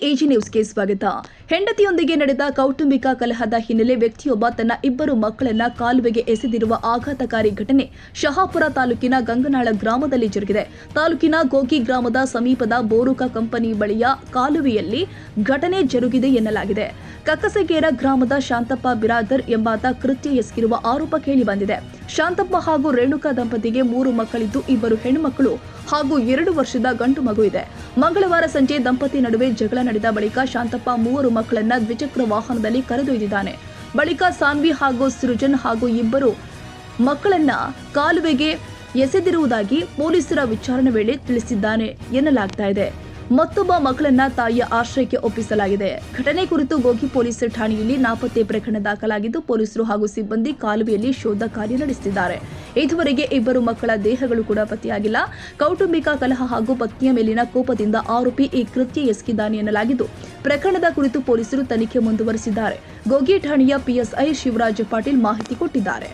AG ನ್ಯೂಸ್ಗೆ ಸ್ವಾಗತ. ಹೆಂಡತಿಯೊಂದಿಗೆ ನಡೆದ ಕೌಟುಂಬಿಕ ಕಲಹದ ಹಿನ್ನೆಲೆ ವ್ಯಕ್ತಿಯೊಬ್ಬ ತನ್ನ ಇಬ್ಬರು ಮಕ್ಕಳನ್ನ ಕಾಲುವೆಗೆ ಎಸೆದಿರುವ ಆಘಾತಕಾರಿ ಘಟನೆ ಶಹಾಪುರ ತಾಲೂಕಿನ ಗಂಗನಾಳ ಗ್ರಾಮದಲ್ಲಿ ಜರುಗಿದೆ. ತಾಲೂಕಿನ ಗೋಗಿ ಗ್ರಾಮದ ಸಮೀಪದ ಬೋರುಕ ಕಂಪನಿ ಬಳಿಯ ಕಾಲುವೆಯಲ್ಲಿ ಘಟನೆ ಜರುಗಿದೆ ಎನ್ನಲಾಗಿದೆ. ಕಕ್ಕಸಗೇರ ಗ್ರಾಮದ ಶಾಂತಪ್ಪ ಬಿರಾದರ್ ಎಂಬಾತ ಕೃತ್ಯ ಎಸಗಿರುವ ಆರೋಪ ಕೇಳಿಬಂದಿದೆ. ಶಾಂತಪ್ಪ ಹಾಗೂ ರೇಣುಕಾ ದಂಪತಿಗೆ 3 ಮಕ್ಕಳಿದ್ದು, 2 ಹೆಣ್ಣುಮಕ್ಕಳು ಹಾಗೂ 2 ವರ್ಷದ ಗಂಡು ಮಗು ಇದೆ. ಮಂಗಳವಾರ ಸಂಜೆ ದಂಪತಿ ನಡುವೆ ಜಗಳ ನಡೆದ ಬಳಿಕ ಶಾಂತಪ್ಪ 3 ಮಕ್ಕಳನ್ನ ದ್ವಿಚಕ್ರ ವಾಹನದಲ್ಲಿ ಕರೆದೊಯ್ದಿದ್ದಾನೆ. ಬಳಿಕ ಸಾನ್ವಿ ಹಾಗೂ ಸೃಜನ್ ಹಾಗೂ 2 ಮಕ್ಕಳನ್ನ ಕಾಲುವೆಗೆ ಎಸೆದಿರುವುದಾಗಿ ಪೊಲೀಸರ ವಿಚಾರಣೆ ವೇಳೆ ತಿಳಿಸಿದ್ದಾನೆ ಎನ್ನಲಾಗ್ತಾ ಇದೆ. ಮತ್ತೊಬ್ಬ ಮಕ್ಕಳನ್ನ ತಾಯಿಯ ಆಶ್ರಯಕ್ಕೆ ಒಪ್ಪಿಸಲಾಗಿದೆ. ಘಟನೆ ಕುರಿತು ಗೋಗಿ ಪೊಲೀಸ್ ಠಾಣೆಯಲ್ಲಿ ನಾಪತ್ತೆ ಪ್ರಕರಣ ದಾಖಲಾಗಿದ್ದು, ಪೊಲೀಸರು ಹಾಗೂ ಸಿಬ್ಬಂದಿ ಕಾಲುವೆಯಲ್ಲಿ ಶೋಧ ಕಾರ್ಯ ನಡೆಸುತ್ತಿದ್ದಾರೆ. ಇದುವರೆಗೆ 2 ಮಕ್ಕಳ ದೇಹಗಳು ಕೂಡ ಪತ್ತೆಯಾಗಿಲ್ಲ. ಕೌಟುಂಬಿಕ ಕಲಹ ಹಾಗೂ ಪತ್ನಿಯ ಮೇಲಿನ ಕೋಪದಿಂದ ಆರೋಪಿ ಈ ಕೃತ್ಯ ಎಸಗಿದ್ದಾನೆ ಎನ್ನಲಾಗಿದ್ದು, ಪ್ರಕರಣದ ಕುರಿತು ಪೊಲೀಸರು ತನಿಖೆ ಮುಂದುವರೆಸಿದ್ದಾರೆ. ಗೋಗಿ ಠಾಣೆಯ ಪಿಎಸ್ಐ ಶಿವರಾಜ್ ಪಾಟೀಲ್ ಮಾಹಿತಿ ಕೊಟ್ಟಿದ್ದಾರೆ.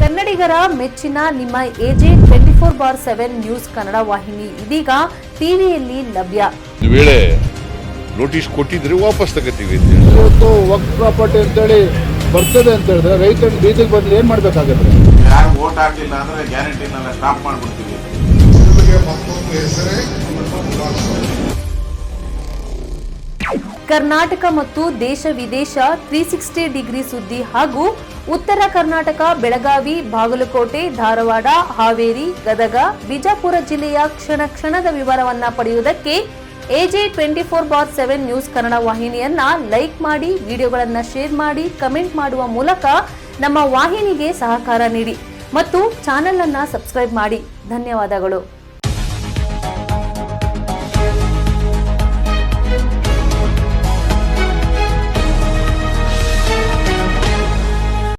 ಕನ್ನಡಿಗರ ಮೆಚ್ಚಿನ ನಿಮ್ಮ ಎಜೆ 24/7 ನ್ಯೂಸ್ ಕನ್ನಡ ವಾಹಿನಿ ಇದೀಗ ಟಿವಿಯಲ್ಲಿ ಲಭ್ಯ. ವೇಳೆ ನೋಟಿಸ್ ಕೊಟ್ಟಿದ್ರೆ ವಾಪಸ್ ತಗೋತೀವಿ. ಇವತ್ತು ವಕ್ಫ್ ಪ್ರಾಪರ್ಟಿ ಅಂತೇಳಿ ಬರ್ತದೆ ಅಂತ ಹೇಳಿದ್ರೆ ರೈತರ ಬೀದಿಗೆ ಬಂದು ಏನ್ ಮಾಡ್ಬೇಕಾಗತ್ತೆ? ಯಾರು ವೋಟ್ ಹಾಕಿಲ್ಲ ಅಂದ್ರೆ ಗ್ಯಾರಂಟಿನೆಲ್ಲ ಸ್ಟಾಪ್ ಮಾಡ್ಬಿಡ್ತೀವಿ. ಕರ್ನಾಟಕ ಮತ್ತು ದೇಶ ವಿದೇಶ 360 ಡಿಗ್ರಿ ಸುದ್ದಿ ಹಾಗೂ ಉತ್ತರ ಕರ್ನಾಟಕ, ಬೆಳಗಾವಿ, ಬಾಗಲಕೋಟೆ, ಧಾರವಾಡ, ಹಾವೇರಿ, ಗದಗ, ಬಿಜಾಪುರ ಜಿಲ್ಲೆಯ ಕ್ಷಣ ಕ್ಷಣದ ವಿವರವನ್ನ ಪಡೆಯುವುದಕ್ಕೆ ಎಜೆ 24/7 ನ್ಯೂಸ್ ಕನ್ನಡ ವಾಹಿನಿಯನ್ನ ಲೈಕ್ ಮಾಡಿ, ವಿಡಿಯೋಗಳನ್ನ ಶೇರ್ ಮಾಡಿ, ಕಮೆಂಟ್ ಮಾಡುವ ಮೂಲಕ ನಮ್ಮ ವಾಹಿನಿಗೆ ಸಹಕಾರ ನೀಡಿ ಮತ್ತು ಚಾನೆಲ್ ಅನ್ನ ಸಬ್ಸ್ಕ್ರೈಬ್ ಮಾಡಿ. ಧನ್ಯವಾದಗಳು.